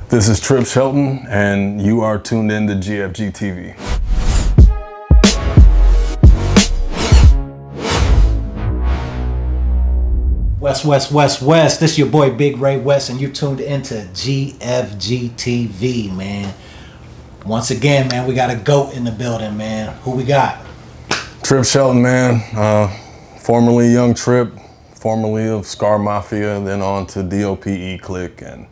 This is Tripp Shelton, and you are tuned in to GFG TV. West. This your boy Big Ray West, and you tuned into GFG TV, man. Once again, man, we got a GOAT in the building, man. Who we got? Tripp Shelton, man. Formerly Young Tripp, formerly of Scar Mafia, then on to DOPE Click, and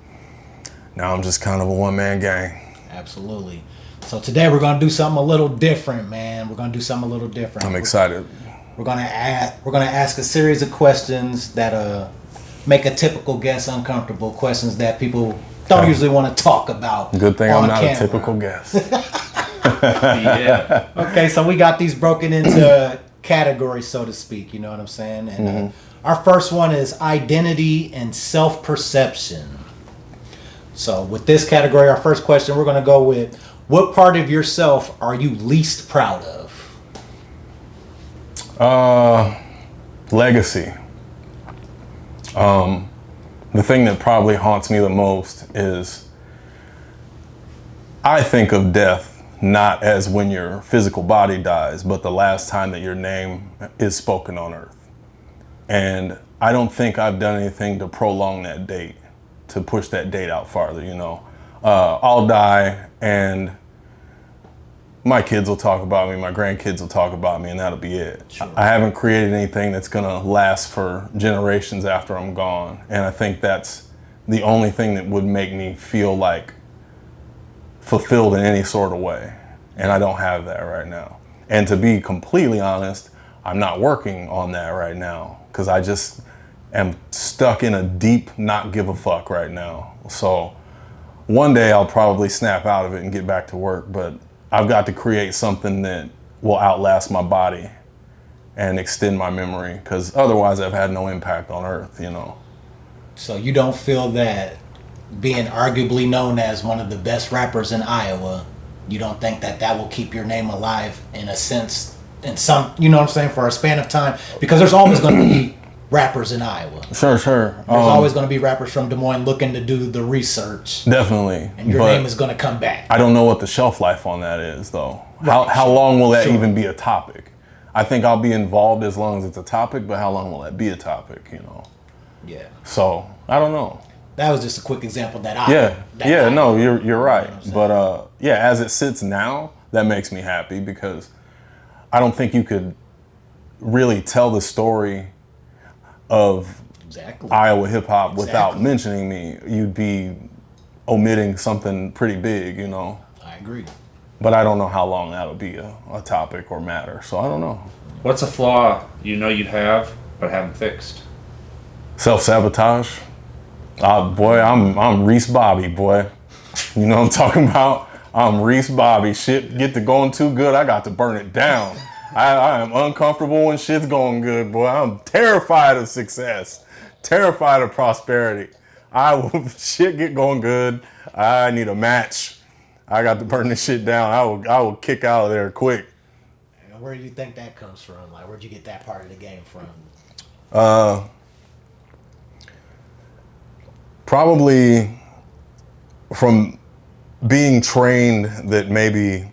now I'm just kind of a one-man gang. Absolutely. So today we're gonna do something a little different, man. I'm excited. We're gonna ask a series of questions that make a typical guest uncomfortable. Questions that people don't usually want to talk about. Good thing I'm not a typical guest. Yeah. Okay, so we got these broken into categories, so to speak. You know what I'm saying? And our first one is identity and self-perception. So with this category, our first question, we're going to go with, what part of yourself are you least proud of? Legacy. The thing that probably haunts me the most is I think of death not as when your physical body dies, but the last time that your name is spoken on earth. And I don't think I've done anything to prolong that date, to push that date out farther, you know. I'll die and my kids will talk about me, my grandkids will talk about me, and that'll be it. Sure. I haven't created anything that's gonna last for generations after I'm gone. And I think that's the only thing that would make me feel like fulfilled in any sort of way. And I don't have that right now. And to be completely honest, I'm not working on that right now because I just am stuck in a deep not give a fuck right now. So one day I'll probably snap out of it and get back to work, but I've got to create something that will outlast my body and extend my memory, because otherwise I've had no impact on earth, you know. So you don't feel that being arguably known as one of the best rappers in Iowa, you don't think that will keep your name alive in a sense, in some, you know what I'm saying, for a span of time? Because there's always going to be rappers in Iowa. Sure. There's always going to be rappers from Des Moines looking to do the research. Definitely. And your name is going to come back. I don't know what the shelf life on that is, though. Right. How long will that even be a topic? I think I'll be involved as long as it's a topic, but how long will that be a topic, you know? Yeah. So, I don't know. That was just a quick example that you're right. You know, but as it sits now, that makes me happy, because I don't think you could really tell the story of Iowa hip hop without mentioning me. You'd be omitting something pretty big, you know. I agree. But I don't know how long that'll be a topic or matter, so I don't know. What's a flaw you know you have but haven't fixed? Self-sabotage. Boy, I'm Reese Bobby, boy. You know what I'm talking about? I'm Reese Bobby. Shit get to going too good, I got to burn it down. I am uncomfortable when shit's going good, boy. I'm terrified of success, terrified of prosperity. Shit get going good, I need a match. I got to burn this shit down. I will kick out of there quick. And where do you think that comes from? Like, where'd you get that part of the game from? Probably from being trained that maybe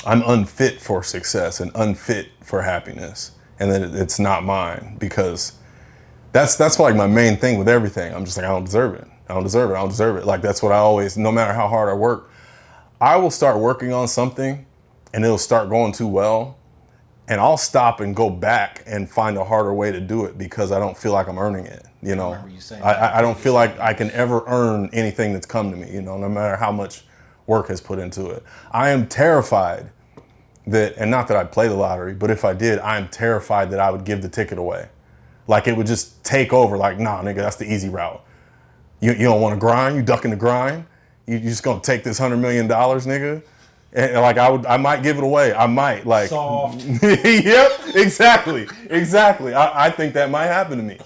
I'm unfit for success and unfit for happiness, and that it's not mine, because that's like my main thing with everything. I'm just like, I don't deserve it. Like, that's what I always, no matter how hard I work, I will start working on something and it'll start going too well, and I'll stop and go back and find a harder way to do it because I don't feel like I'm earning it, you know. I don't feel like I can ever earn anything that's come to me, you know, no matter how much work has put into it. I am terrified that, and not that I'd play the lottery, but if I did, I'm terrified that I would give the ticket away. Like, it would just take over, like, nah, nigga, that's the easy route. You don't want to grind? You ducking the grind? You just gonna take this $100 million, nigga? And like, I might give it away. I might, like. Soft. Yep, exactly. I think that might happen to me.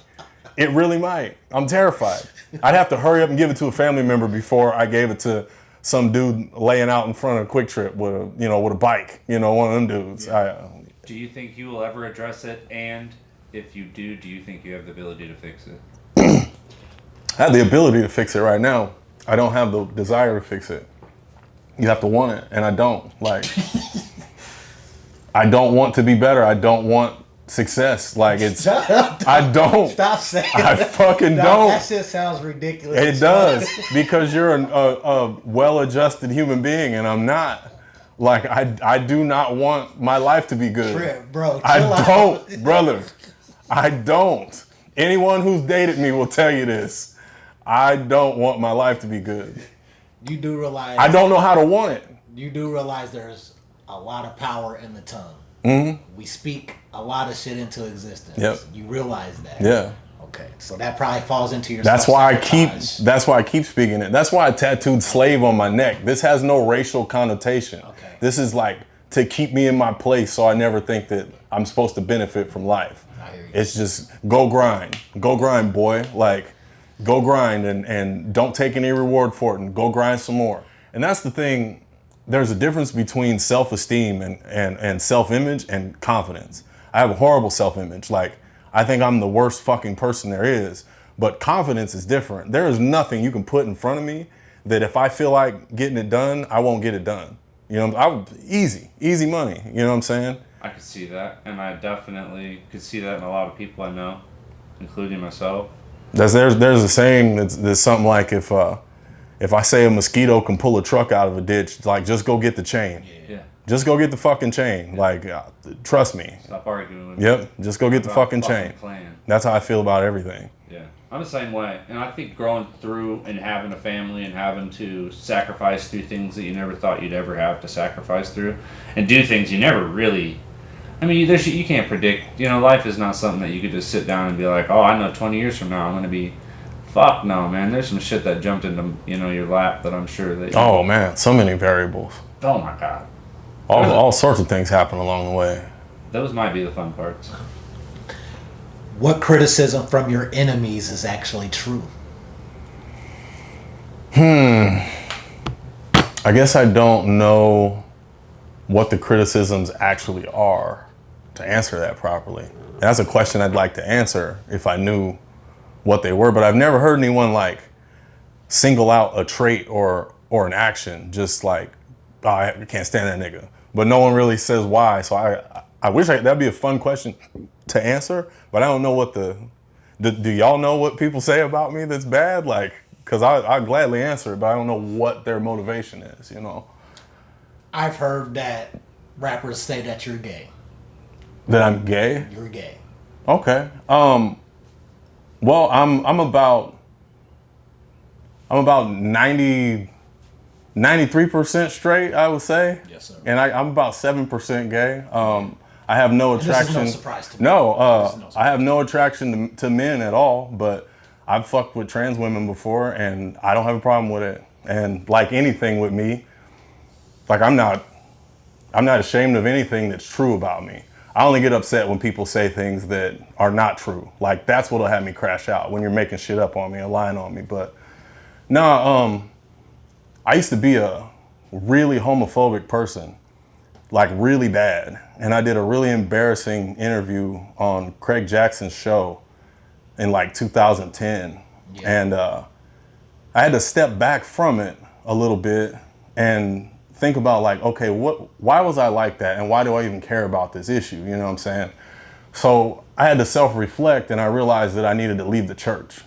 It really might. I'm terrified. I'd have to hurry up and give it to a family member before I gave it to some dude laying out in front of a Quick Trip with a bike, you know, one of them dudes. Yeah. Do you think you will ever address it? And if you do you think you have the ability to fix it? I have the ability to fix it right now. I don't have the desire to fix it. You have to want it, and I don't. Like, I don't want to be better. I don't want success. Like, it's, I don't. Stop saying I that. fucking No, don't. That shit sounds ridiculous. It does, because you're a well-adjusted human being, and I'm not. Like, I do not want my life to be good. Tripp, bro, I chill out. don't, brother. I don't. Anyone who's dated me will tell you this. I don't want my life to be good. You do realize. I don't know how to want it. You do realize there's a lot of power in the tongue. Mm-hmm. We speak a lot of shit into existence. Yep. You realize that. Yeah. Okay. So that probably falls into your. That's why I self-sabotage. keep speaking it. That's why I tattooed slave on my neck. This has no racial connotation. Okay. This is like to keep me in my place, so I never think that I'm supposed to benefit from life. I hear you. It's just go grind, boy. Like, go grind and don't take any reward for it, and go grind some more. And that's the thing. There's a difference between self-esteem and self-image and confidence. I have a horrible self-image. Like, I think I'm the worst fucking person there is. But confidence is different. There is nothing you can put in front of me that if I feel like getting it done, I won't get it done. You know, easy money. You know what I'm saying? I could see that, and I definitely could see that in a lot of people I know, including myself. There's a saying that's something like, if I say a mosquito can pull a truck out of a ditch, like, just go get the chain. Yeah. Just go get the fucking chain. Like, trust me. Stop arguing with me. Yep. Just go get the fucking chain. Plan. That's how I feel about everything. Yeah. I'm the same way. And I think growing through and having a family and having to sacrifice through things that you never thought you'd ever have to sacrifice through and do things you never really. I mean, you can't predict. You know, life is not something that you could just sit down and be like, oh, I know 20 years from now I'm going to be. Fuck no, man. There's some shit that jumped into, your lap that I'm sure that. Oh, man. So many variables. Oh, my God. All sorts of things happen along the way. Those might be the fun parts. What criticism from your enemies is actually true? I guess I don't know what the criticisms actually are to answer that properly. That's a question I'd like to answer if I knew what they were, but I've never heard anyone like single out a trait or an action, just like, oh, I can't stand that nigga. But no one really says why. So I wish that'd be a fun question to answer, but I don't know what do y'all know what people say about me that's bad? Like, cause I gladly answer it, but I don't know what their motivation is, you know? I've heard that rappers say that you're gay. That I'm gay? You're gay. Okay. Well, I'm about 93% straight, I would say. Yes, sir. And I'm about 7% gay. I have no attraction. This is no surprise to me. No, This is no surprise. I have no attraction to men at all, but I've fucked with trans women before and I don't have a problem with it. And like anything with me, like I'm not ashamed of anything that's true about me. I only get upset when people say things that are not true. Like, that's what'll have me crash out, when you're making shit up on me and lying on me. But no, I used to be a really homophobic person, like really bad. And I did a really embarrassing interview on Craig Jackson's show in like 2010. Yeah. And I had to step back from it a little bit and think about like, okay, why was I like that? And why do I even care about this issue? You know what I'm saying? So I had to self-reflect and I realized that I needed to leave the church.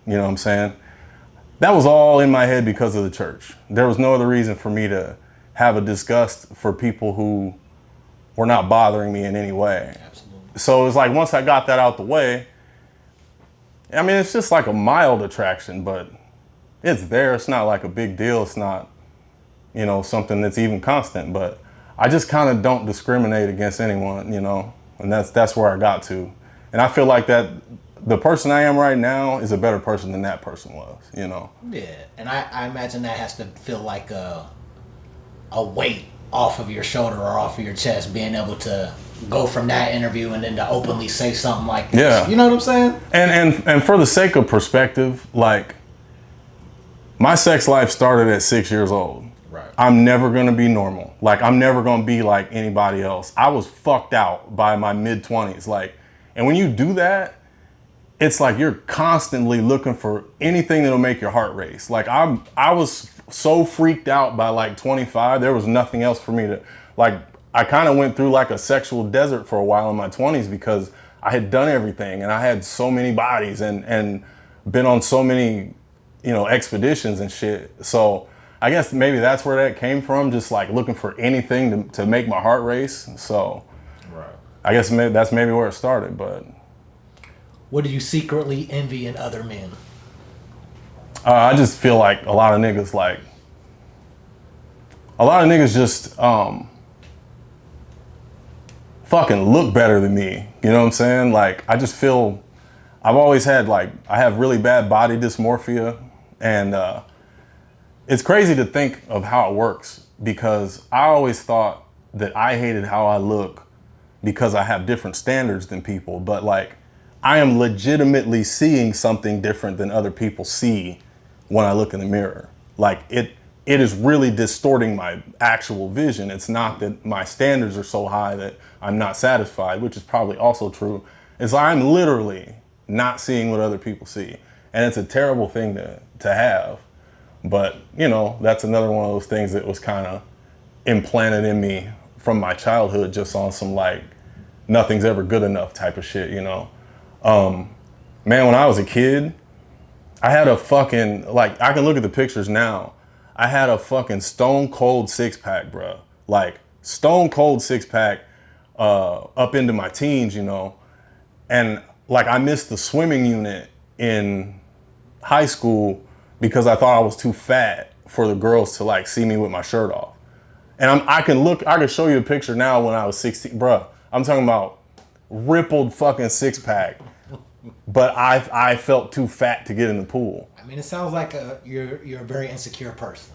You know what I'm saying? That was all in my head because of the church. There was no other reason for me to have a disgust for people who were not bothering me in any way. Absolutely. So it's like, once I got that out the way, I mean, it's just like a mild attraction, but it's there. It's not like a big deal. It's not, you know, something that's even constant, but I just kind of don't discriminate against anyone, you know, and that's where I got to. And I feel like that the person I am right now is a better person than that person was, you know. Yeah, and I imagine that has to feel like a weight off of your shoulder or off of your chest, being able to go from that interview and then to openly say something like this. Yeah. You know what I'm saying? And for the sake of perspective, like, my sex life started at 6 years old. Right. I'm never going to be normal. Like, I'm never going to be like anybody else. I was fucked out by my mid-20s. Like, and when you do that, it's like you're constantly looking for anything that'll make your heart race. Like I was so freaked out by like 25, there was nothing else for me to like. I kind of went through like a sexual desert for a while in my 20s because I had done everything and I had so many bodies and been on so many, expeditions and shit. So I guess maybe that's where that came from, just like looking for anything to make my heart race. So Right. I guess that's maybe where it started, but. What do you secretly envy in other men? I just feel like a lot of niggas just fucking look better than me. You know what I'm saying? Like, I just feel, I've always had I have really bad body dysmorphia, and it's crazy to think of how it works because I always thought that I hated how I look because I have different standards than people, but like, I am legitimately seeing something different than other people see when I look in the mirror. Like it is really distorting my actual vision. It's not that my standards are so high that I'm not satisfied, which is probably also true. It's like I'm literally not seeing what other people see. And it's a terrible thing to have. But, that's another one of those things that was kind of implanted in me from my childhood, just on some like nothing's ever good enough type of shit, Man, when I was a kid, I had a fucking, I can look at the pictures now. I had a fucking stone cold six pack, bro. Like, stone cold six pack up into my teens, And, I missed the swimming unit in high school because I thought I was too fat for the girls to, see me with my shirt off. And I can show you a picture now when I was 16, bro. I'm talking about rippled fucking six pack. But I felt too fat to get in the pool. I mean, it sounds like you're a very insecure person.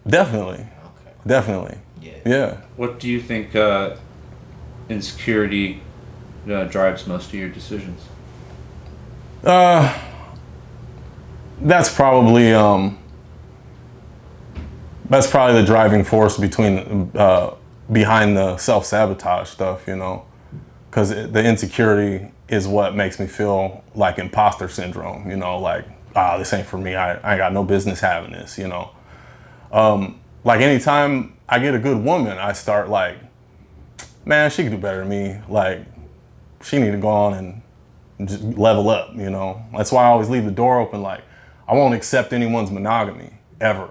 Definitely. Okay. Definitely. Yeah. What do you think insecurity drives most of your decisions? That's probably the driving force behind the self-sabotage stuff, because the insecurity is what makes me feel like imposter syndrome, this ain't for me. I ain't got no business having this, anytime I get a good woman, I start man, she could do better than me. She need to go on and just level up, That's why I always leave the door open. I won't accept anyone's monogamy ever.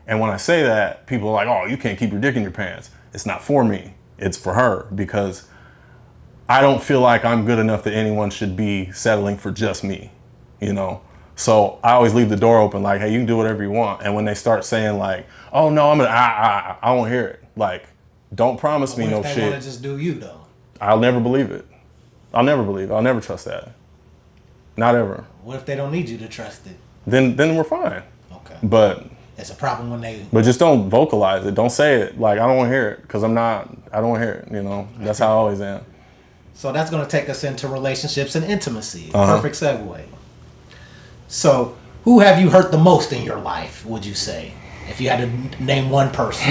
And when I say that, people are like, oh, you can't keep your dick in your pants. It's not for me. It's for her, because I don't feel like I'm good enough that anyone should be settling for just me, So I always leave the door open, hey, you can do whatever you want. And when they start saying oh no, I won't hear it. Don't promise me no shit. They want to just do you though. I'll never believe it. I'll never trust that. Not ever. What if they don't need you to trust it? Then we're fine. Okay. But it's a problem when they. But just don't vocalize it. Don't say it. I don't want to hear it because I don't want to hear it. That's how I always am. So that's going to take us into relationships and intimacy. Perfect segue. So, who have you hurt the most in your life, would you say? If you had to name one person.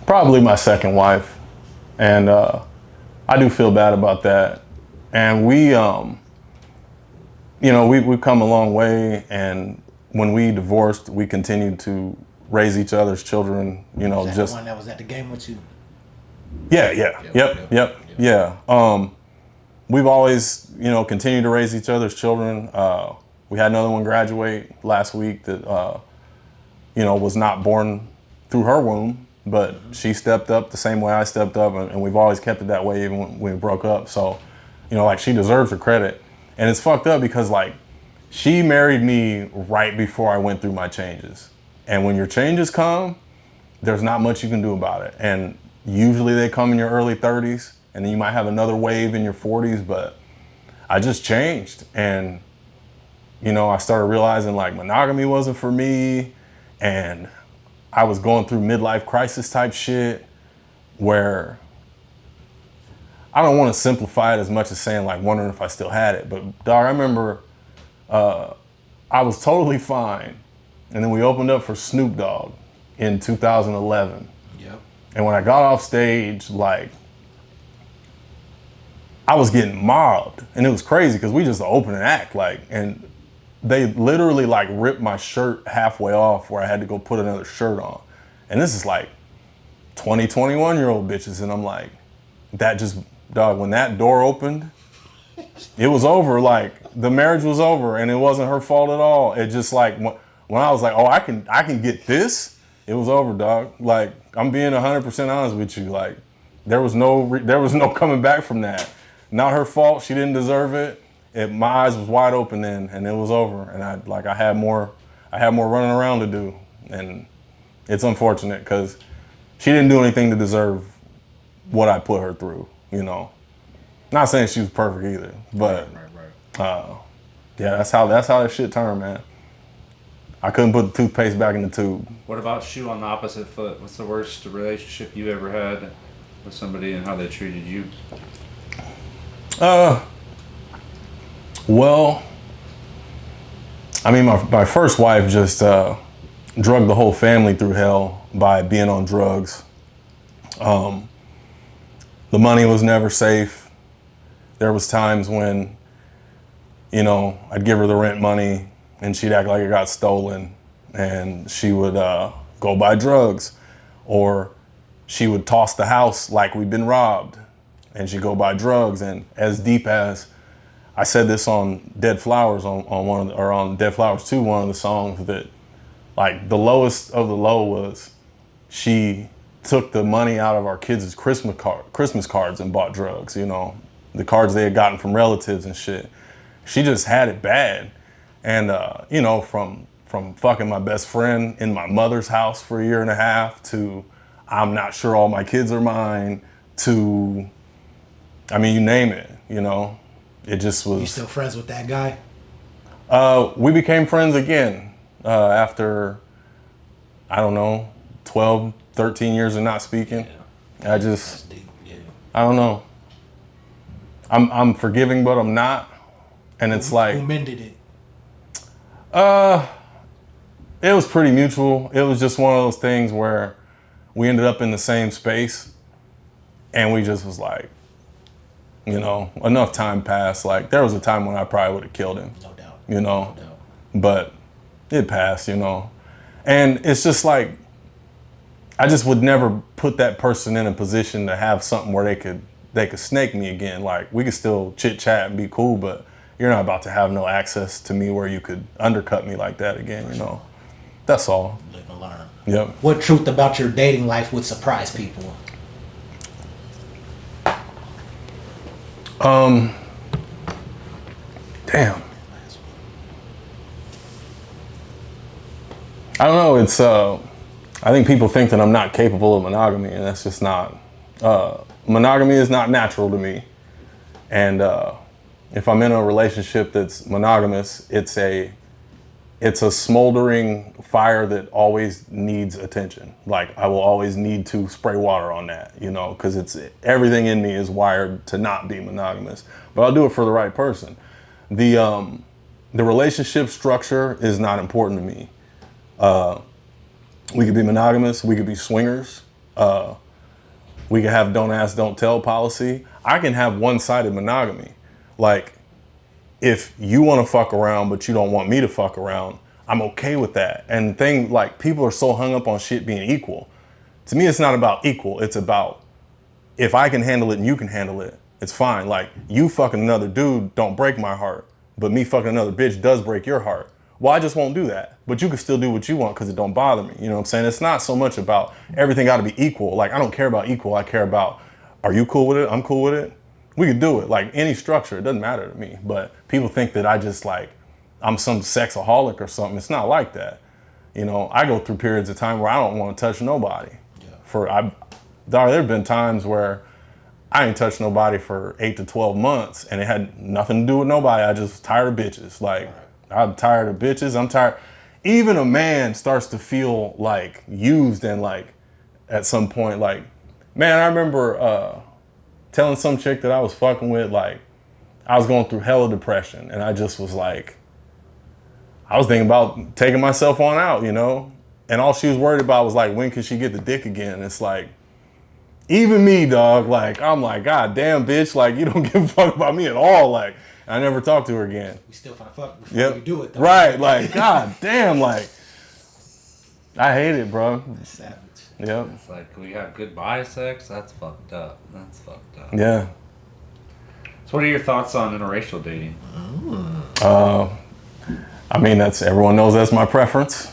Probably my second wife. And I do feel bad about that. And we've come a long way. And when we divorced, we continued to raise each other's children, Was that the one that was at the game with you? Yeah. We've always, continued to raise each other's children. We had another one graduate last week that, was not born through her womb, but she stepped up the same way I stepped up, and we've always kept it that way even when we broke up. So, she deserves her credit. And it's fucked up because, she married me right before I went through my changes. And when your changes come, there's not much you can do about it. And usually they come in your early 30s, and then you might have another wave in your 40s, but I just changed. And, I started realizing monogamy wasn't for me, and I was going through midlife crisis type shit where I don't want to simplify it as much as saying wondering if I still had it. But dog, I remember I was totally fine. And then we opened up for Snoop Dogg in 2011. Yep. And when I got off stage, I was getting mobbed, and it was crazy because we just open an act, like, and they literally like ripped my shirt halfway off where I had to go put another shirt on. And this is like 20, 21-year-old bitches, and I'm like, that just, dog, when that door opened, it was over. Like, the marriage was over, and it wasn't her fault at all. It just like, when I was like, oh, I can get this, it was over, dog. Like, I'm being 100% honest with you. Like, there was no coming back from that. Not her fault. She didn't deserve it. My eyes was wide open then, and it was over. And I had more running around to do, and it's unfortunate because she didn't do anything to deserve what I put her through. You know, not saying she was perfect either, but yeah, that's how that shit turned, man. I couldn't put the toothpaste back in the tube. What about shoe on the opposite foot? What's the worst relationship you ever had with somebody and how they treated you? Well, I mean, my first wife just drugged the whole family through hell by being on drugs. The money was never safe. There was times when, you know, I'd give her the rent money and she'd act like it got stolen, and she would go buy drugs, or she would toss the house like we'd been robbed, and she'd go buy drugs. And as deep as, I said this on Dead Flowers on Dead Flowers 2, one of the songs, that like the lowest of the low was she took the money out of our kids' Christmas cards and bought drugs, you know, the cards they had gotten from relatives and shit. She just had it bad. And, you know, from fucking my best friend in my mother's house for a year and a half to I'm not sure all my kids are mine to, I mean, you name it, you know, it just was. You still friends with that guy? We became friends again after, I don't know, 12, 13 years of not speaking. Yeah. That's deep. Yeah. I don't know. I'm forgiving, but I'm not. And it's like, who mended it? It was pretty mutual. It was just one of those things where we ended up in the same space, and we just was like, you know, enough time passed. Like, there was a time when I probably would have killed him. No doubt. You know, No doubt. but it passed, you know. And it's just like, I just would never put that person in a position to have something where they could snake me again. Like, we could still chit chat and be cool, but you're not about to have no access to me where you could undercut me like that again, you know. That's all. Live and learn. Yep. What truth about your dating life would surprise people? Damn. I don't know, it's I think people think that I'm not capable of monogamy, and that's just not. Monogamy is not natural to me. And if I'm in a relationship that's monogamous, it's a smoldering fire that always needs attention. Like, I will always need to spray water on that, you know, because everything in me is wired to not be monogamous. But I'll do it for the right person. The relationship structure is not important to me. We could be monogamous, we could be swingers, we could have don't ask, don't tell policy. I can have one-sided monogamy. Like, if you want to fuck around but you don't want me to fuck around, I'm okay with that. And like, people are so hung up on shit being equal. To me, it's not about equal. It's about, if I can handle it and you can handle it, it's fine. Like, you fucking another dude don't break my heart, but me fucking another bitch does break your heart. Well, I just won't do that. But you can still do what you want because it don't bother me. You know what I'm saying? It's not so much about everything got to be equal. Like, I don't care about equal. I care about, are you cool with it? I'm cool with it. We could do it. Like, any structure, it doesn't matter to me. But people think that I just, like, I'm some sexaholic or something. It's not like that. You know, I go through periods of time where I don't want to touch nobody. Yeah. There have been times where I ain't touched nobody for 8 to 12 months, and it had nothing to do with nobody. I just tired of bitches. Like, I'm tired of bitches. I'm tired. Even a man starts to feel like used, and like at some point, like, man, I remember telling some chick that I was fucking with, like, I was going through hella depression, and I just was like, I was thinking about taking myself on out, you know? And all she was worried about was like, when could she get the dick again? It's like, Even me, dog. Like, I'm like, God damn, bitch. Like, you don't give a fuck about me at all. Like, I never talked to her again. We still finna fuck before Yep. you do it, though. Right. Like, God damn. Like, I hate it, bro. That's savage. Yep. It's like we have goodbye sex. That's fucked up. That's fucked up. Yeah. So, what are your thoughts on interracial dating? I mean, everyone knows that's my preference.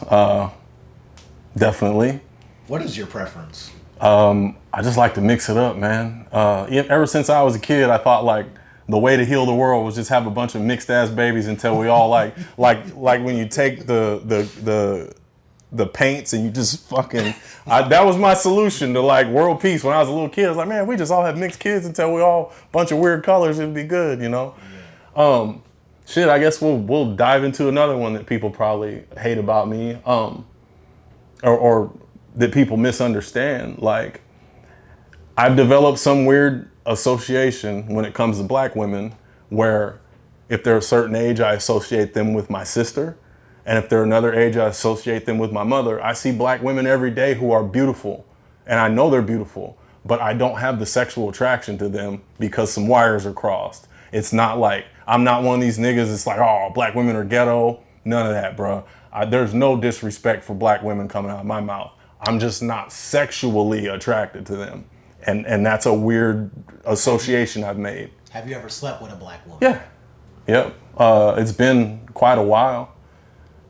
Definitely. What is your preference? I just like to mix it up, man. Ever since I was a kid, I thought like the way to heal the world was just have a bunch of mixed ass babies until we all like when you take the paints and you just fucking. That was my solution to like world peace when I was a little kid. I was like, man, we just all have mixed kids until we all a bunch of weird colors. It'd be good, you know. Yeah. Shit, I guess we'll dive into another one that people probably hate about me, or that people misunderstand. Like, I've developed some weird association when it comes to black women, where if they're a certain age, I associate them with my sister, and if they're another age, I associate them with my mother. I see black women every day who are beautiful, and I know they're beautiful, but I don't have the sexual attraction to them because some wires are crossed. It's not like, I'm not one of these niggas that's like, oh, black women are ghetto. None of that, bro. There's no disrespect for black women coming out of my mouth. I'm just not sexually attracted to them. And that's a weird association I've made. Have you ever slept with a black woman? Yeah. Yep. It's been quite a while,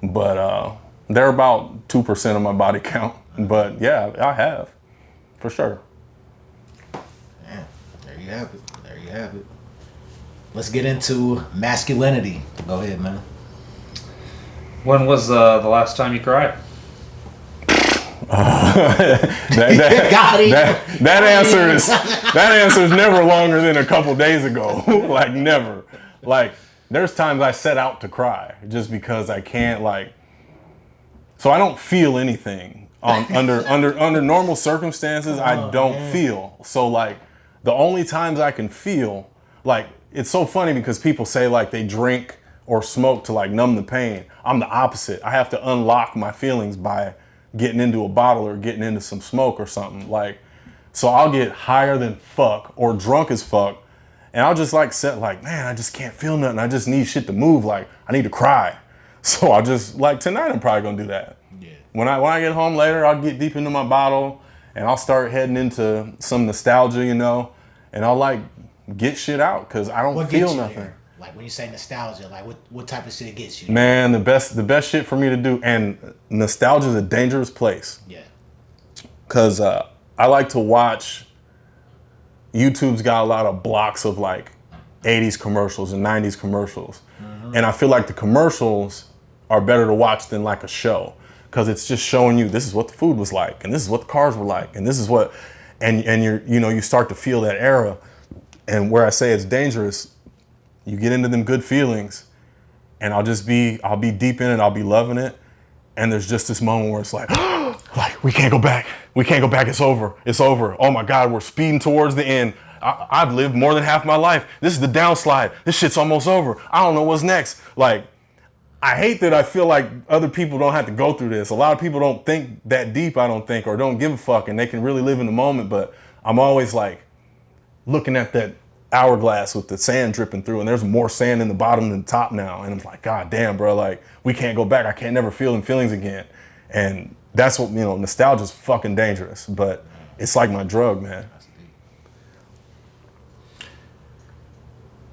but they're about 2% of my body count. But yeah, I have, for sure. Yeah, there you have it. There you have it. Let's get into masculinity. Go ahead, man. When was the last time you cried? That answer is never longer than a couple days ago. Like, never. Like, there's times I set out to cry just because I can't, like. So I don't feel anything under normal circumstances. I don't feel. So like, the only times I can feel, like, it's so funny because people say like they drink or smoke to like numb the pain. I'm the opposite. I have to unlock my feelings by getting into a bottle or getting into some smoke or something. Like, so I'll get higher than fuck or drunk as fuck, and I'll just like set like, man, I just can't feel nothing. I just need shit to move. Like, I need to cry. So I'll just, like, tonight I'm probably gonna do that. Yeah. When I get home later, I'll get deep into my bottle and I'll start heading into some nostalgia, you know, and I'll like get shit out because I don't feel nothing. There? Like, when you say nostalgia, like what type of shit gets you? Man, the best shit for me to do, and nostalgia is a dangerous place. Yeah. Cause I like to watch. YouTube's got a lot of blocks of like 80s commercials and 90s commercials, and I feel like the commercials are better to watch than like a show, because it's just showing you this is what the food was like, and this is what the cars were like, and this is what, and you start to feel that era, and where I say it's dangerous, you get into them good feelings, and I'll be deep in it, I'll be loving it, and there's just this moment where it's like, like, we can't go back, it's over, oh my God, we're speeding towards the end. I've lived more than half my life. This is the downslide. This shit's almost over. I don't know what's next. Like, I hate that I feel like other people don't have to go through this. A lot of people don't think that deep, I don't think, or don't give a fuck, and they can really live in the moment. But I'm always like looking at that hourglass with the sand dripping through, and there's more sand in the bottom than the top now. And I'm like, God damn, bro, like, we can't go back. I can't never feel them feelings again. And that's what, nostalgia's fucking dangerous, but it's like my drug, man.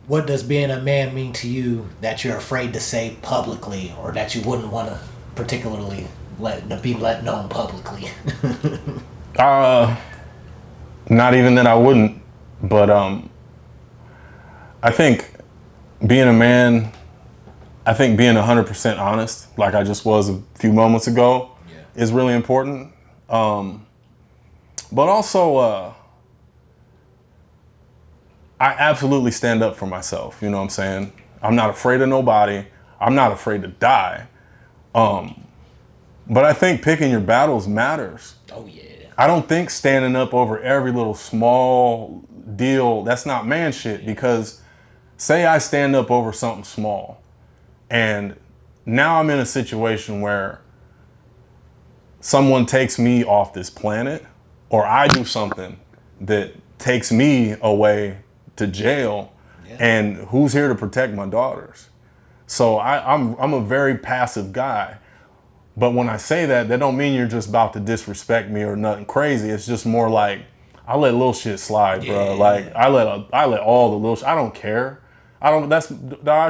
What does being a man mean to you that you're afraid to say publicly, or that you wouldn't want to particularly be let known publicly? Not even that I wouldn't, but I think being a man, I think being 100% honest, like I just was a few moments ago, is really important. But also, I absolutely stand up for myself. You know what I'm saying? I'm not afraid of nobody. I'm not afraid to die. But I think picking your battles matters. Oh, yeah. I don't think standing up over every little small deal, that's not man shit. Because say I stand up over something small, and now I'm in a situation where someone takes me off this planet, or I do something that takes me away to jail, and who's here to protect my daughters? So I'm a very passive guy. But when I say that, that don't mean you're just about to disrespect me or nothing crazy. It's just more like I let little shit slide, bro. Like I let all the little shit. I don't care. I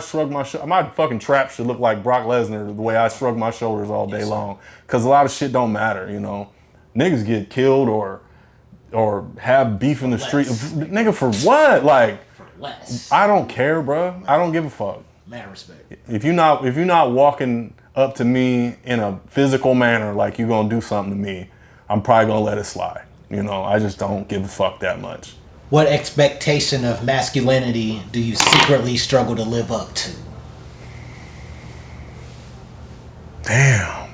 shrug my shoulders. My fucking trap should look like Brock Lesnar the way I shrug my shoulders all day long. Cause a lot of shit don't matter, you know. Niggas get killed or have beef in the street. Nigga, for what? Like, For less. I don't care, bro. I don't give a fuck. Mad respect. If you're not walking up to me in a physical manner like you're gonna do something to me, I'm probably gonna let it slide. You know, I just don't give a fuck that much. What expectation of masculinity do you secretly struggle to live up to? Damn.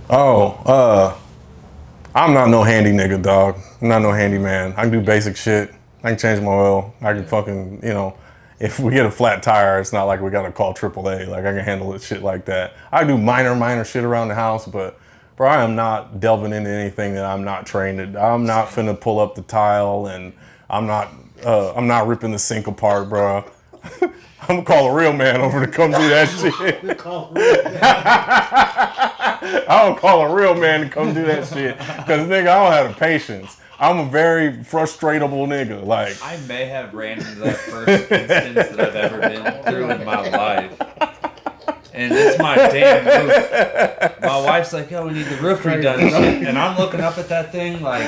Oh, I'm not no handy nigga, dog. I'm not no handy man. I can do basic shit. I can change my oil. I can fucking, you know, if we get a flat tire, it's not like we gotta call AAA. Like, I can handle it shit like that. I do minor shit around the house, but bro, I am not delving into anything that I'm not trained in. I'm not finna pull up the tile, and I'm not ripping the sink apart, bro. I'm gonna call a real man over to come do that shit. I don't call a real man to come do that shit. Cause nigga, I don't have the patience. I'm a very frustratable nigga. Like, I may have ran into that first instance that I've ever been through in my life. And it's my damn roof. My wife's like, yo, we need the roof redone and shit. And I'm looking up at that thing like,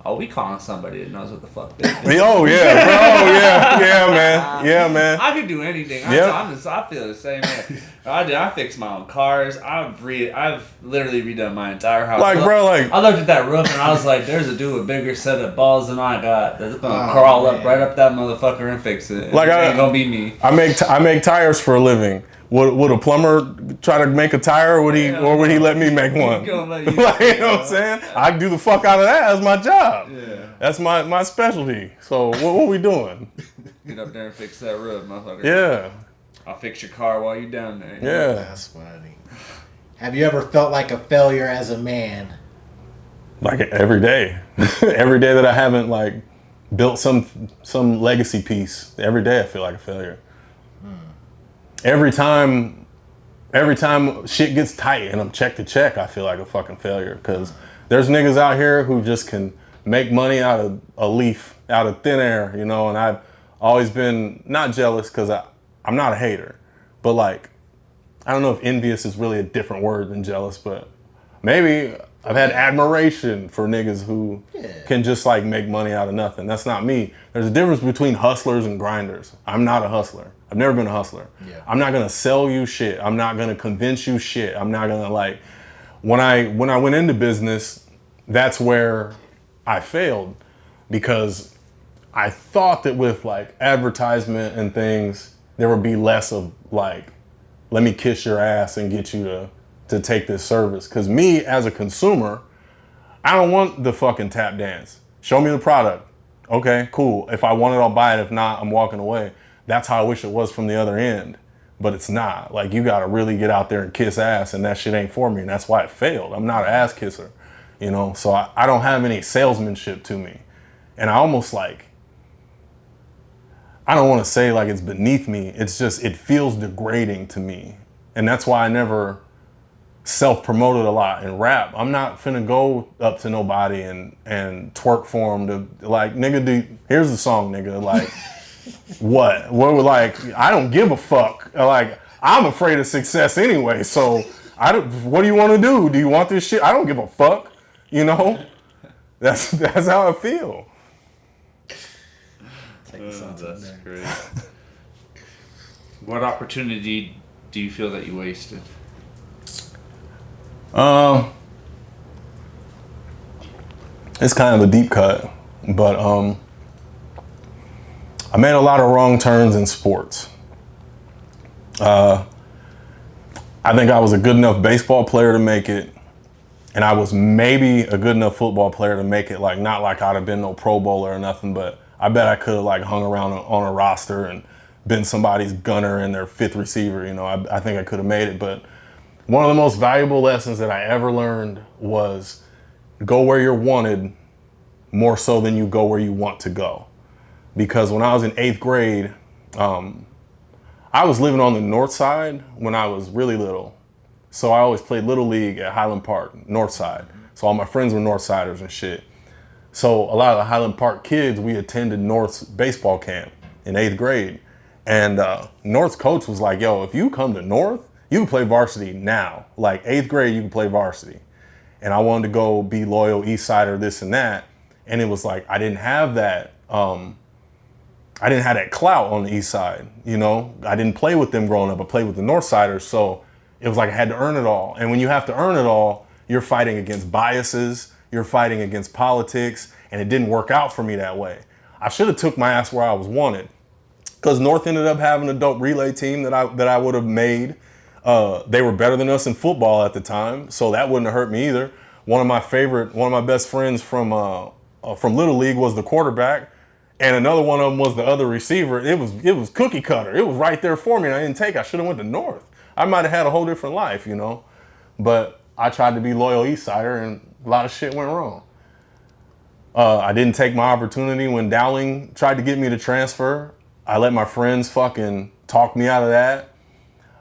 oh, we calling somebody that knows what the fuck they do. oh yeah, bro, yeah, man. I could do anything. I feel the same way. I fix my own cars. I've literally redone my entire house. Like, bro, like, I looked at that roof and I was like, there's a dude with a bigger set of balls than I got that's gonna crawl up right up that motherfucker and fix it. Like, it ain't gonna be me. I make tires for a living. Would a plumber try to make a tire, or would he let me make one? Like, you know what I'm saying? I do the fuck out of that. That's my job. Yeah. That's my specialty. So what we doing? Get up there and fix that roof, motherfucker. Yeah. I'll fix your car while you're down there. Yeah. That's funny. Have you ever felt like a failure as a man? Like every day. Every day that I haven't like built some legacy piece, every day I feel like a failure. Every time shit gets tight and I'm check to check, I feel like a fucking failure. Because there's niggas out here who just can make money out of a leaf, out of thin air, you know. And I've always been not jealous because I'm not a hater. But like, I don't know if envious is really a different word than jealous, but maybe I've had admiration for niggas who can just like make money out of nothing. That's not me. There's a difference between hustlers and grinders. I'm not a hustler. I've never been a hustler. Yeah. I'm not gonna sell you shit. I'm not gonna convince you shit. I'm not gonna like, when I went into business, that's where I failed, because I thought that with like advertisement and things, there would be less of like, let me kiss your ass and get you to take this service. Cause me as a consumer, I don't want the fucking tap dance. Show me the product. Okay, cool. If I want it, I'll buy it. If not, I'm walking away. That's how I wish it was from the other end. But it's not. Like, you gotta really get out there and kiss ass, and that shit ain't for me. And that's why it failed. I'm not an ass kisser, you know? So I don't have any salesmanship to me. And I almost like, I don't wanna say like it's beneath me. It's just, it feels degrading to me. And that's why I never self-promoted a lot in rap. I'm not finna go up to nobody and twerk for them to like, nigga, here's the song, nigga. Like, what would like, I don't give a fuck. Like, I'm afraid of success anyway. So what do you want to do? Do you want this shit? I don't give a fuck. You know, that's how I feel. That's great. What opportunity do you feel that you wasted? It's kind of a deep cut, but I made a lot of wrong turns in sports. I think I was a good enough baseball player to make it, and I was maybe a good enough football player to make it. Like, not like I'd have been no Pro Bowler or nothing, but I bet I could have like hung around on a roster and been somebody's gunner and their fifth receiver. You know, I think I could have made it. But one of the most valuable lessons that I ever learned was go where you're wanted more so than you go where you want to go. Because when I was in 8th grade, I was living on the north side when I was really little. So I always played Little League at Highland Park, north side. So all my friends were north siders and shit. So a lot of the Highland Park kids, we attended North's baseball camp in 8th grade. And North's coach was like, yo, if you come to North, you can play varsity now. Like 8th grade, you can play varsity. And I wanted to go be loyal East Sider, this and that. And it was like, I didn't have that. I didn't have that clout on the East Side, you know? I didn't play with them growing up. I played with the North Siders. So it was like I had to earn it all. And when you have to earn it all, you're fighting against biases. You're fighting against politics. And it didn't work out for me that way. I should have took my ass where I was wanted. Because North ended up having a dope relay team that I would have made. They were better than us in football at the time, so that wouldn't have hurt me either. One of my best friends from Little League was the quarterback, and another one of them was the other receiver. It was cookie cutter. It was right there for me, and I didn't take it. I should have went to North. I might have had a whole different life, you know. But I tried to be loyal East Sider, and a lot of shit went wrong. I didn't take my opportunity when Dowling tried to get me to transfer. I let my friends fucking talk me out of that.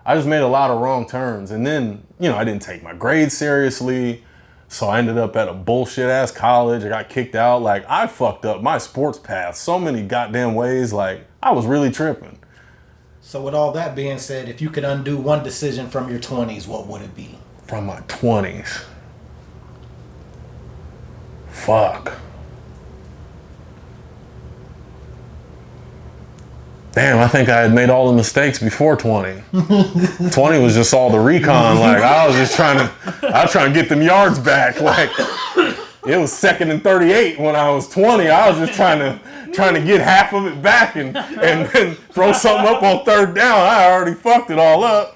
I just made a lot of wrong turns. And then, you know, I didn't take my grades seriously. So I ended up at a bullshit ass college. I got kicked out. Like, I fucked up my sports path so many goddamn ways. Like, I was really tripping. So with all that being said, if you could undo one decision from your 20s, what would it be? From my 20s. Fuck. Damn, I think I had made all the mistakes before 20. 20 was just all the recon. Like, I was trying to get them yards back. Like, it was 2nd and 38 when I was 20. I was just trying to get half of it back and then throw something up on 3rd down. I already fucked it all up.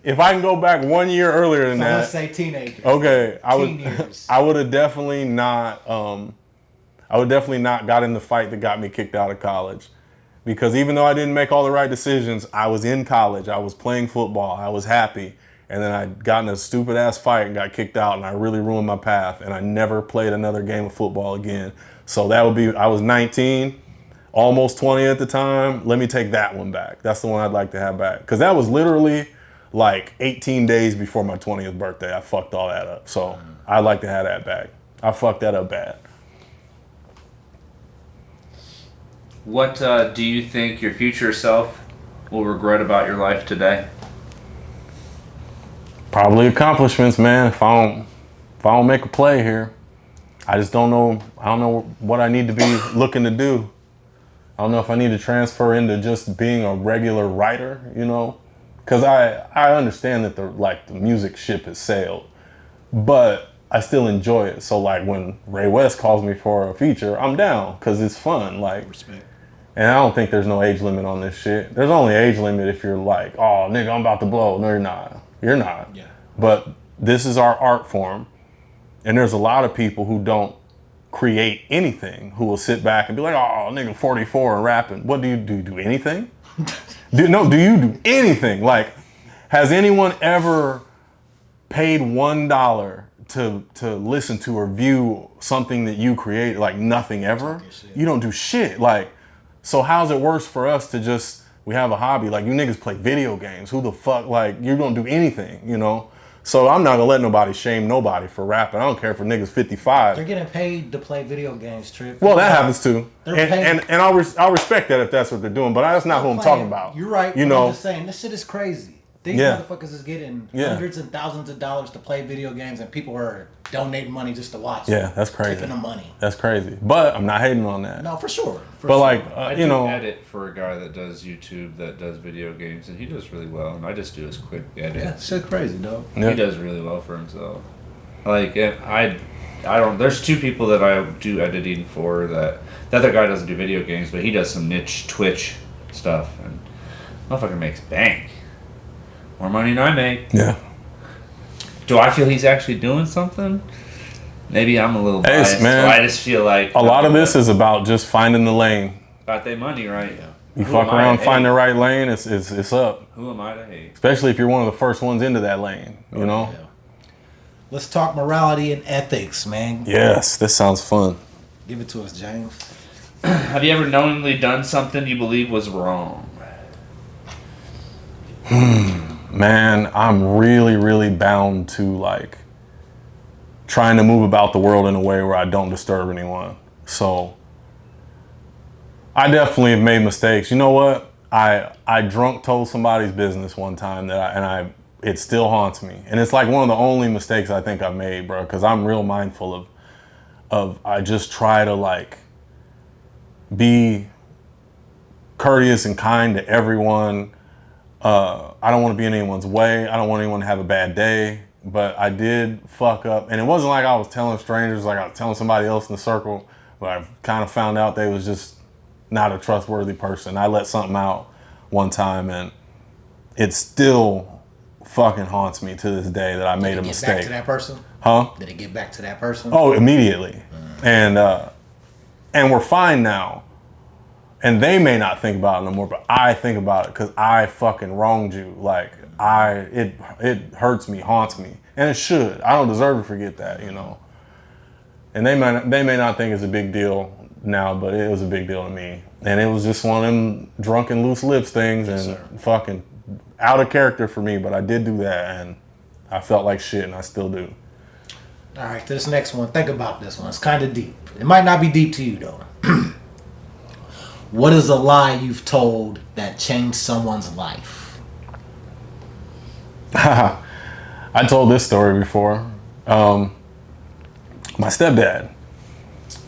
If I can go back 1 year earlier than that. Let's say teenagers. Okay, I would have definitely not. I would definitely not got in the fight that got me kicked out of college. Because even though I didn't make all the right decisions, I was in college, I was playing football, I was happy. And then I got in a stupid ass fight and got kicked out, and I really ruined my path. And I never played another game of football again. So that would be, I was 19, almost 20 at the time. Let me take that one back. That's the one I'd like to have back. Because that was literally like 18 days before my 20th birthday. I fucked all that up. So I'd like to have that back. I fucked that up bad. What do you think your future self will regret about your life today? Probably accomplishments, man. If I don't make a play here, I just don't know. I don't know what I need to be looking to do. I don't know if I need to transfer into just being a regular writer, you know, because I understand that the music ship has sailed, but I still enjoy it. So like when Ray West calls me for a feature, I'm down because it's fun. Like, Respect. And I don't think there's no age limit on this shit. There's only age limit if you're like, oh, nigga, I'm about to blow. No, you're not. You're not. Yeah. But this is our art form. And there's a lot of people who don't create anything who will sit back and be like, oh, nigga, 44 and rapping. What do you do? Do anything? Do you do anything? Like, has anyone ever paid $1 to listen to or view something that you create? Like nothing ever? You don't do shit. Like, so how's it worse for us to just, we have a hobby, like you niggas play video games, who the fuck, like you don't do anything, you know? So I'm not gonna let nobody shame nobody for rapping. I don't care if a nigga's 55. They're getting paid to play video games, Tripp. Well, that happens too. They're And I'll respect that if that's what they're doing, but that's not who I'm talking about. You're right, you but know? I'm just saying, this shit is crazy. These Yeah. motherfuckers is getting Yeah. hundreds and thousands of dollars to play video games, and people are donating money just to watch Yeah, it. that's crazy. Giving them money. That's crazy. But I'm not hating on that. No, for sure. But like, I you do know, edit for a guy that does YouTube that does video games, and he does really well. And I just do his quick edit. That's shit crazy, dog. Yeah. He does really well for himself. Like, and I don't. There's two people that I do editing for. That the other guy doesn't do video games, but he does some niche Twitch stuff, and motherfucker makes bank. More money than I make. yeah. Do I feel he's actually doing something? Maybe I'm a little biased. man. So I just feel like A lot of this is about just finding the lane. got their money right. Yeah. You Who fuck am I around, to find hate? the right lane, it's up. Who am I to hate? Especially if you're one of the first ones into that lane, you know? Yeah. Let's talk morality and ethics, man. Yes, this sounds fun. Give it to us, James. Have you ever knowingly done something you believe was wrong? Man, I'm really, really bound to like trying to move about the world in a way where I don't disturb anyone. So I definitely have made mistakes. You know what? I drunk told somebody's business one time that it still haunts me. And it's like one of the only mistakes I think I've made, bro, because I'm real mindful of I just try to like be courteous and kind to everyone. I don't want to be in anyone's way. I don't want anyone to have a bad day. But I did fuck up. And it wasn't like I was telling strangers, like I was telling somebody else in the circle. But I kind of found out they was just not a trustworthy person. I let something out one time and it still fucking haunts me to this day that I made a mistake. Did it get back to that person? Huh? Did it get back to that person? Oh, immediately. And we're fine now. And they may not think about it no more, but I think about it because I fucking wronged you. Like it hurts me, haunts me, and it should. I don't deserve to forget that, you know. And they may not think it's a big deal now, but it was a big deal to me. And it was just one of them drunken loose lips things, and fucking out of character for me. But I did do that, and I felt like shit, and I still do. All right, this next one. Think about this one. It's kind of deep. It might not be deep to you though. What is a lie you've told that changed someone's life? I told this story before. My stepdad.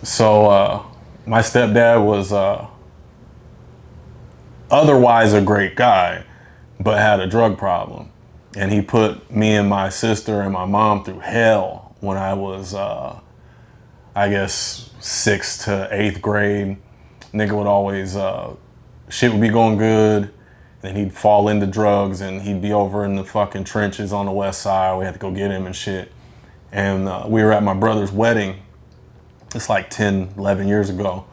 So my stepdad was otherwise a great guy, but had a drug problem. And he put me and my sister and my mom through hell when I was, I guess, 6th to 8th grade. Nigga would always, shit would be going good, then he'd fall into drugs and he'd be over in the fucking trenches on the west side. We had to go get him and shit. And we were at my brother's wedding. It's like 10, 11 years ago.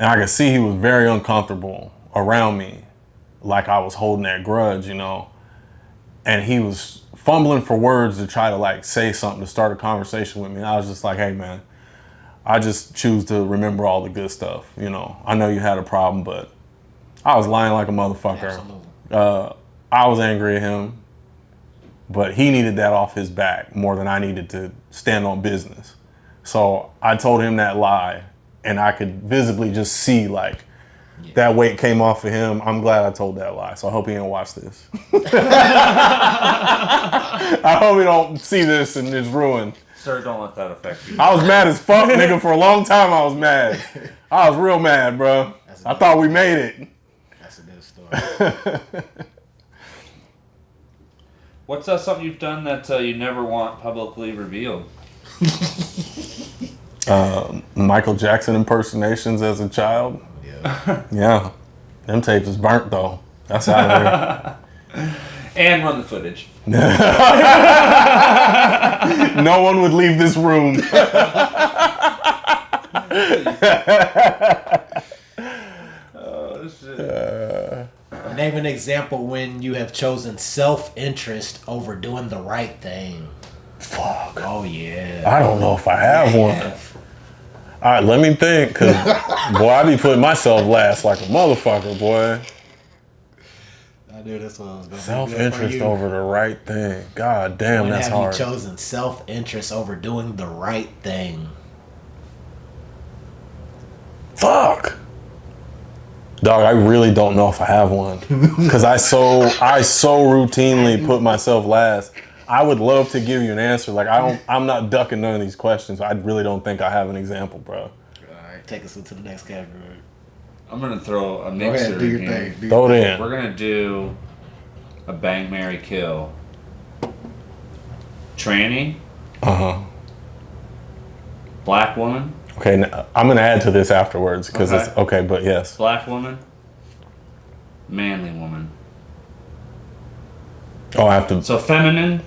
And I could see he was very uncomfortable around me, like I was holding that grudge, you know. And he was fumbling for words to try to like say something to start a conversation with me. And I was just like, hey man, I just choose to remember all the good stuff, you know. I know you had a problem, but I was lying like a motherfucker. Absolutely. I was angry at him, but he needed that off his back more than I needed to stand on business. So I told him that lie, and I could visibly just see like that weight came off of him. I'm glad I told that lie. So I hope he didn't watch this. I hope he don't see this and it's ruined. Sir, don't let that affect you. I was mad as fuck, nigga. For a long time, I was mad. I was real mad, bro. I thought we made it. That's a good story. What's something you've done that you never want publicly revealed? Michael Jackson impersonations as a child. Yeah. Yeah. Them tapes is burnt, though. That's out of there. And run the footage. No one would leave this room. Oh, shit. Name an example when you have chosen self-interest over doing the right thing. Fuck. Oh, yeah. I don't know if I have one. All right, let me think, because, boy, I be putting myself last like a motherfucker, boy. I knew this one was going to be Self-interest over the right thing. God damn, when that's have hard. you chosen self-interest over doing the right thing? Fuck. Dog, I really don't know if I have one. Because I so routinely put myself last. I would love to give you an answer. Like, I'm not ducking none of these questions. I really don't think I have an example, bro. All right, take us into the next category. I'm going to throw a Go mixer ahead, do your in here. thing. Throw it in. We're going to do a bang, marry, kill. Tranny. Uh-huh. Black woman. Okay, now, I'm going to add to this afterwards. Because Okay. it's okay, but yes. Black woman. Manly woman. Oh, I have to. So feminine.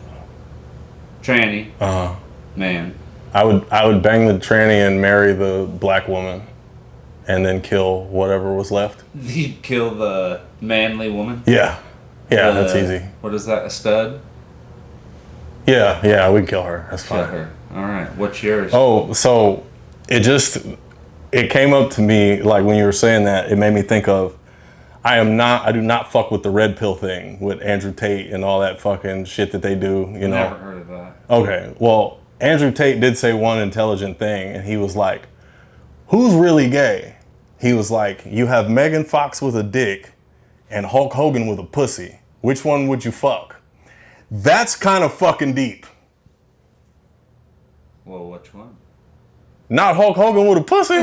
Tranny. Uh-huh. Man. I would bang the tranny and marry the black woman. And then kill whatever was left. You'd kill the manly woman. Yeah. Yeah, that's easy. What is that? A stud? Yeah, we can kill her. That's Kill fine. her. All right. What's yours? Oh, so it came up to me like when you were saying that, it made me think of I do not fuck with the red pill thing with Andrew Tate and all that fucking shit that they do, you know. Never heard of that. Okay, well, Andrew Tate did say one intelligent thing, and he was like, who's really gay? He was like, you have Megan Fox with a dick and Hulk Hogan with a pussy. Which one would you fuck? That's kind of fucking deep. Well, which one? Not Hulk Hogan with a pussy.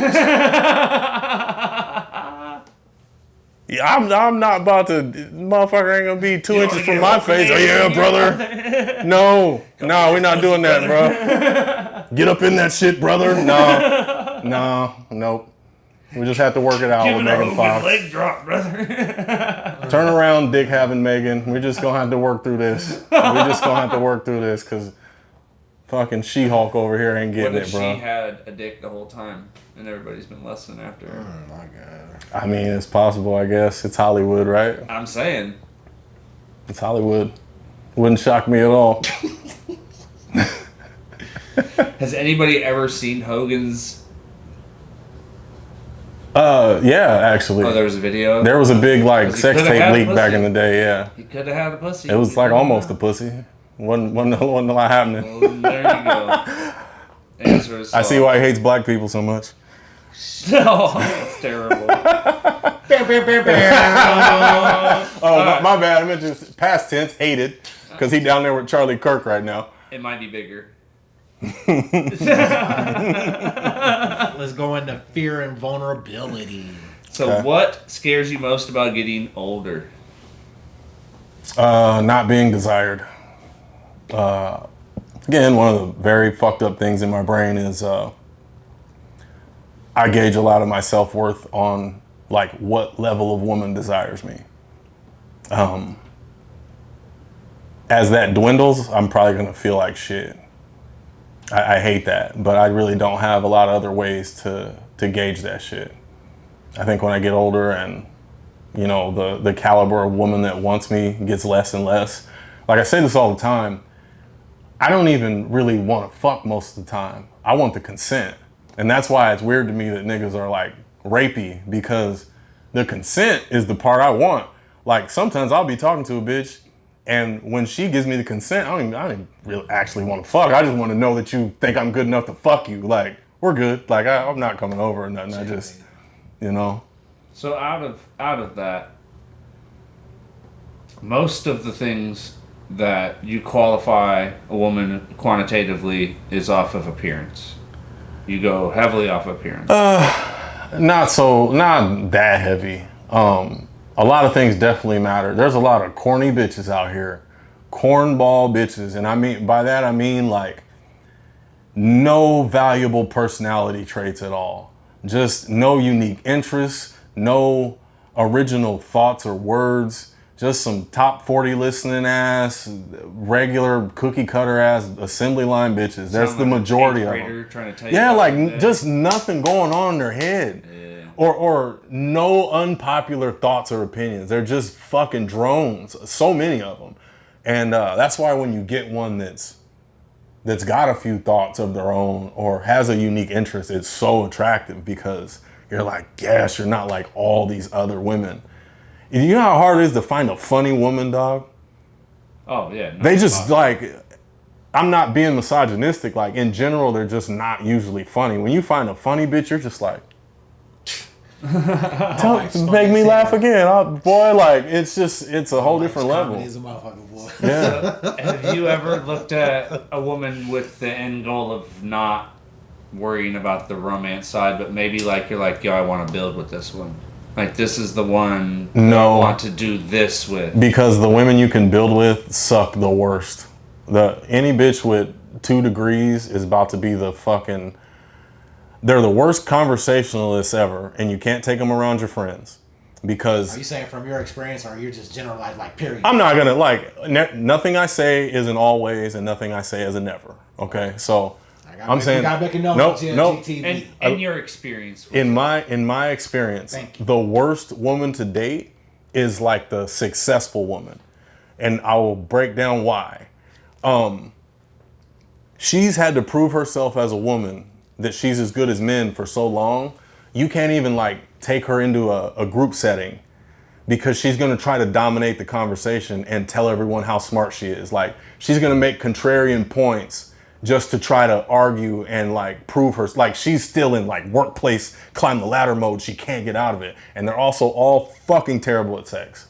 Yeah, I'm not about to. Motherfucker ain't gonna be 2 inches from my face. Oh yeah, brother. No, we're not doing that, bro. Get up in that shit, brother. Nope. We just have to work it out with Megan Fox. Leg drop, brother. Turn around, dick having Megan. We're just gonna have to work through this. Because fucking She-Hulk over here ain't getting What if it, bro. she had a dick the whole time and everybody's been lusting after her? Oh my god. I mean, it's possible, I guess. It's Hollywood, right? I'm saying. It's Hollywood. Wouldn't shock me at all. Has anybody ever seen Hogan's? Yeah, actually. Oh, there was a video? There was a big, like, He sex coulda tape had a leak back pussy. in the day, yeah. He could have had a pussy. It was like almost a pussy. Wasn't a lot happening. Well, there you go. Answer is I see why he hates black people so much. Oh, that's terrible. Oh, my bad. I meant just past tense, hated. Because he down there with Charlie Kirk right now. It might be bigger. Let's go into fear and vulnerability. So, Okay. what scares you most about getting older? Not being desired. Again, one of the very fucked up things in my brain is I gauge a lot of my self-worth on like what level of woman desires me. As that dwindles, I'm probably gonna feel like shit. I hate that, but I really don't have a lot of other ways to gauge that shit. I think when I get older and you know the caliber of woman that wants me gets less and less. Like I say this all the time, I don't even really want to fuck most of the time. I want the consent. And that's why it's weird to me that niggas are like rapey, because the consent is the part I want. Like sometimes I'll be talking to a bitch and when she gives me the consent, I don't even really actually want to fuck. I just want to know that you think I'm good enough to fuck you. Like we're good. Like I'm not coming over or nothing. I just, you know. So out of that, most of the things that you qualify a woman quantitatively is off of appearance. You go heavily off appearance. Not that heavy. A lot of things definitely matter. There's a lot of corny bitches out here. Cornball bitches. And I mean, by that I mean like no valuable personality traits at all. Just no unique interests, no original thoughts or words. Just some top 40 listening ass, regular cookie cutter ass assembly line bitches. That's the majority of them. Trying to tell Yeah, you like just nothing going on in their head. Yeah. Or no unpopular thoughts or opinions. They're just fucking drones. So many of them. And that's why when you get one that's got a few thoughts of their own or has a unique interest, it's so attractive because you're like, yes, you're not like all these other women. You know how hard it is to find a funny woman, dog? Oh yeah. No, They just like, I'm not being misogynistic. Like in general, they're just not usually funny. When you find a funny bitch, you're just like, make me laugh again. Boy, like it's a whole different level. Comedy's a motherfucker, boy. Yeah. Have you ever looked at a woman with the end goal of not worrying about the romance side, but maybe like you're like, yo, I want to build with this one. Like this is the one No. I want to do this with. Because the women you can build with suck the worst. Any bitch with 2 degrees is about to be the fucking... They're the worst conversationalists ever, and you can't take them around your friends. Because... Are you saying from your experience, or are you just generalized, like, period? I'm not gonna, like... nothing I say is an always, and nothing I say is a never. Okay? So... I'm saying... Nope. And your experience. In my experience, the worst woman to date is like the successful woman. And I will break down why. she's had to prove herself as a woman that she's as good as men for so long. You can't even like take her into a group setting because she's going to try to dominate the conversation and tell everyone how smart she is. Like, she's going to make contrarian points just to try to argue and like prove her, like she's still in like workplace climb the ladder mode. She can't get out of it. And they're also all fucking terrible at sex.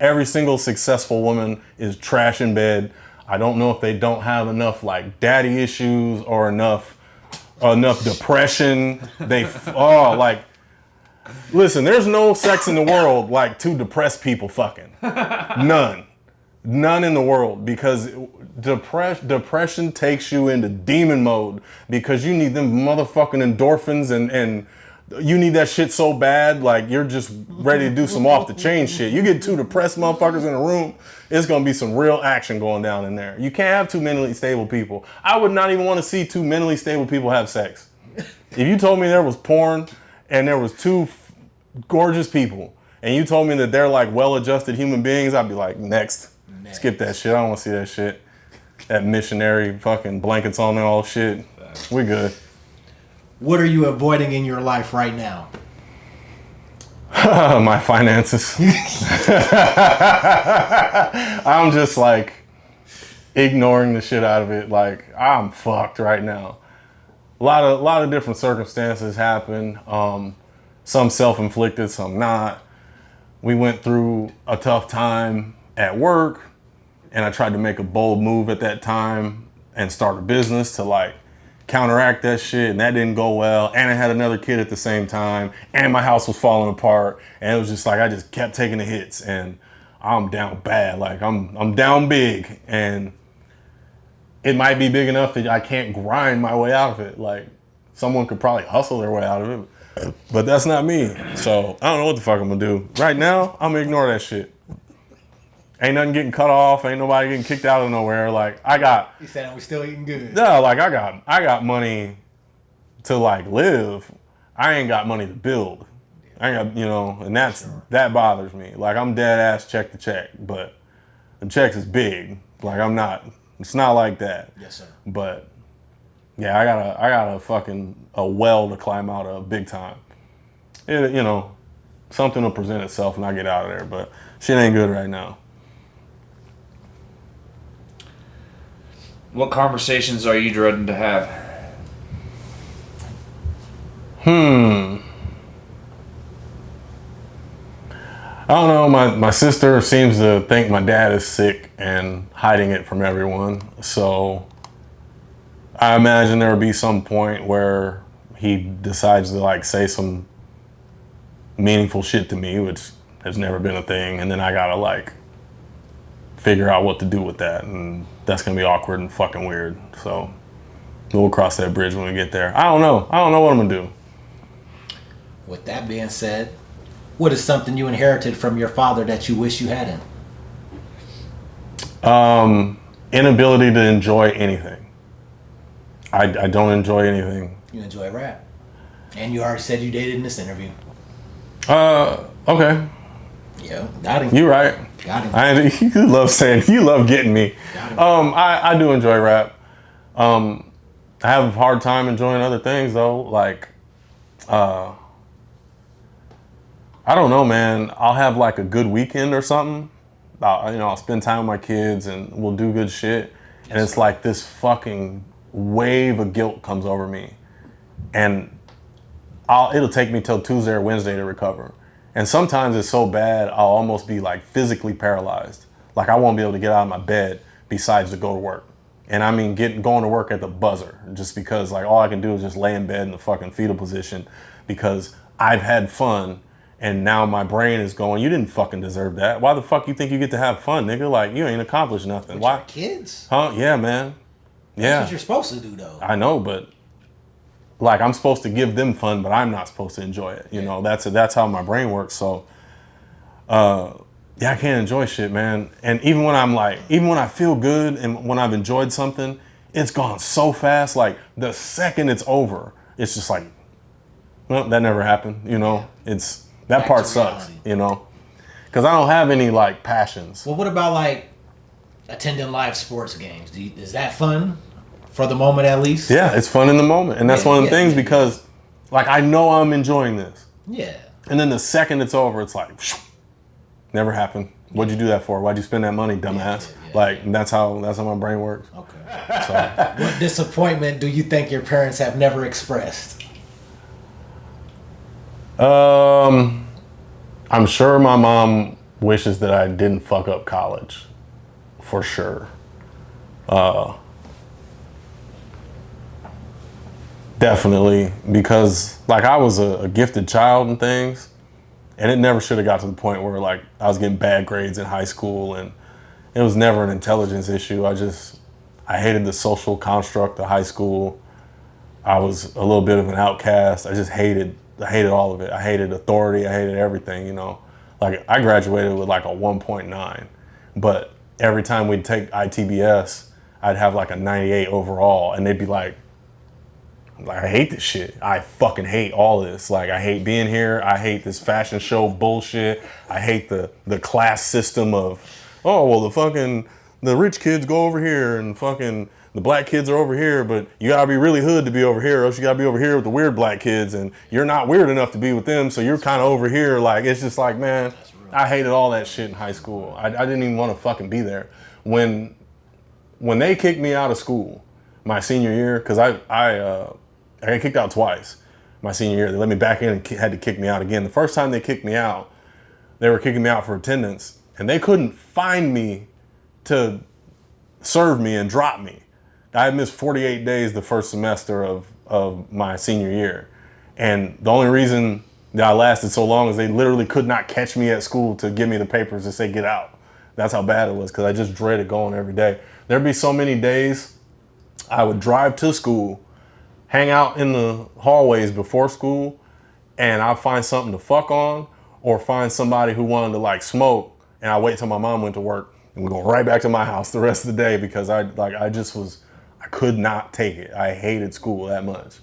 Every single successful woman is trash in bed. I don't know if they don't have enough like daddy issues or enough depression. Listen, there's no sex in the world like two depressed people fucking. None in the world, because depression takes you into demon mode because you need them motherfucking endorphins and you need that shit so bad, like you're just ready to do some off the chain shit. You get two depressed motherfuckers in a room, it's gonna be some real action going down in there. You can't have two mentally stable people. I would not even want to see two mentally stable people have sex. If you told me there was porn and there was two gorgeous people and you told me that they're like well-adjusted human beings, I'd be like, next. Skip that shit. I don't want to see that shit. That missionary fucking blankets on and all shit. We good. What are you avoiding in your life right now? My finances. I'm just like ignoring the shit out of it. Like, I'm fucked right now. A lot of different circumstances happen. Some self-inflicted, some not. We went through a tough time at work, and I tried to make a bold move at that time and start a business to like counteract that shit, and that didn't go well. And I had another kid at the same time, and my house was falling apart, and it was just like I just kept taking the hits, and I'm down bad. Like I'm down big, and it might be big enough that I can't grind my way out of it. Like, someone could probably hustle their way out of it, but that's not me. So I don't know what the fuck I'm gonna do. Right now, I'm gonna ignore that shit. Ain't nothing getting cut off. Ain't nobody getting kicked out of nowhere. Like, I got. You saying we still eating good? No, like I got money to like live. I ain't got money to build. I ain't got, and that bothers me. Like, I'm dead ass check to check, but the checks is big. Like, I'm not. It's not like that. Yes, sir. But yeah, I got a fucking a well to climb out of big time. Something will present itself and I get out of there. But shit ain't good right now. What conversations are you dreading to have? I don't know. My sister seems to think my dad is sick and hiding it from everyone. So I imagine there will be some point where he decides to like say some meaningful shit to me, which has never been a thing. And then I gotta like figure out what to do with that. And that's gonna be awkward and fucking weird. So we'll cross that bridge when we get there. I don't know what I'm gonna do. With that being said, what is something you inherited from your father that you wish you hadn't? Inability to enjoy anything. I don't enjoy anything. You enjoy rap. And you already said you dated in this interview. Okay. Yeah, got him. You right. Got him. You love getting me. I do enjoy rap. I have a hard time enjoying other things though. Like, I don't know, man. I'll have like a good weekend or something. I'll spend time with my kids and we'll do good shit. And it's like this fucking wave of guilt comes over me. And it'll take me till Tuesday or Wednesday to recover. And sometimes it's so bad, I'll almost be like physically paralyzed. Like, I won't be able to get out of my bed besides to go to work. And I mean, going to work at the buzzer, just because like all I can do is just lay in bed in the fucking fetal position because I've had fun. And now my brain is going, you didn't fucking deserve that. Why the fuck you think you get to have fun, nigga? Like, you ain't accomplished nothing. Why? Your kids? Huh? Yeah, man. Yeah. That's what you're supposed to do, though. I know, but like, I'm supposed to give them fun, but I'm not supposed to enjoy it. You know, that's how my brain works. So, yeah, I can't enjoy shit, man. And even when I feel good and when I've enjoyed something, it's gone so fast. Like, the second it's over, it's just like, well, that never happened. That Back part to sucks, reality. because I don't have any like passions. Well, what about like attending live sports games? Is that fun For the moment, at least. Yeah, it's fun in the moment. And that's one of the things because, like, I know I'm enjoying this. Yeah. And then the second it's over, it's like, never happened. What'd you do that for? Why'd you spend that money, dumbass? That's how my brain works. Okay. So, what disappointment do you think your parents have never expressed? I'm sure my mom wishes that I didn't fuck up college, for sure. Definitely, because like I was a gifted child and things, and it never should have got to the point where like I was getting bad grades in high school, and it was never an intelligence issue. I hated the social construct of high school. I was a little bit of an outcast. I hated all of it. I hated authority. I hated everything, you know. Like I graduated with like a 1.9, but every time we'd take ITBS, I'd have like a 98 overall, and they'd be like, I hate this shit. I fucking hate all this. Like, I hate being here. I hate this fashion show bullshit. I hate the class system of, oh, well, the rich kids go over here and fucking the black kids are over here, but you gotta be really hood to be over here, or else you gotta be over here with the weird black kids, and you're not weird enough to be with them, so you're kind of over here. Like, it's just like, man, I hated all that shit in high school. I didn't even want to fucking be there. When they kicked me out of school my senior year, because I got kicked out twice my senior year. They let me back in and had to kick me out again. The first time they kicked me out, they were kicking me out for attendance, and they couldn't find me to serve me and drop me. I had missed 48 days the first semester of my senior year. And the only reason that I lasted so long is they literally could not catch me at school to give me the papers to say get out. That's how bad it was, because I just dreaded going every day. There'd be so many days I would drive to school, hang out in the hallways before school, and I'd find something to fuck on or find somebody who wanted to like smoke, and I wait till my mom went to work and we go right back to my house the rest of the day, because I could not take it. I hated school that much.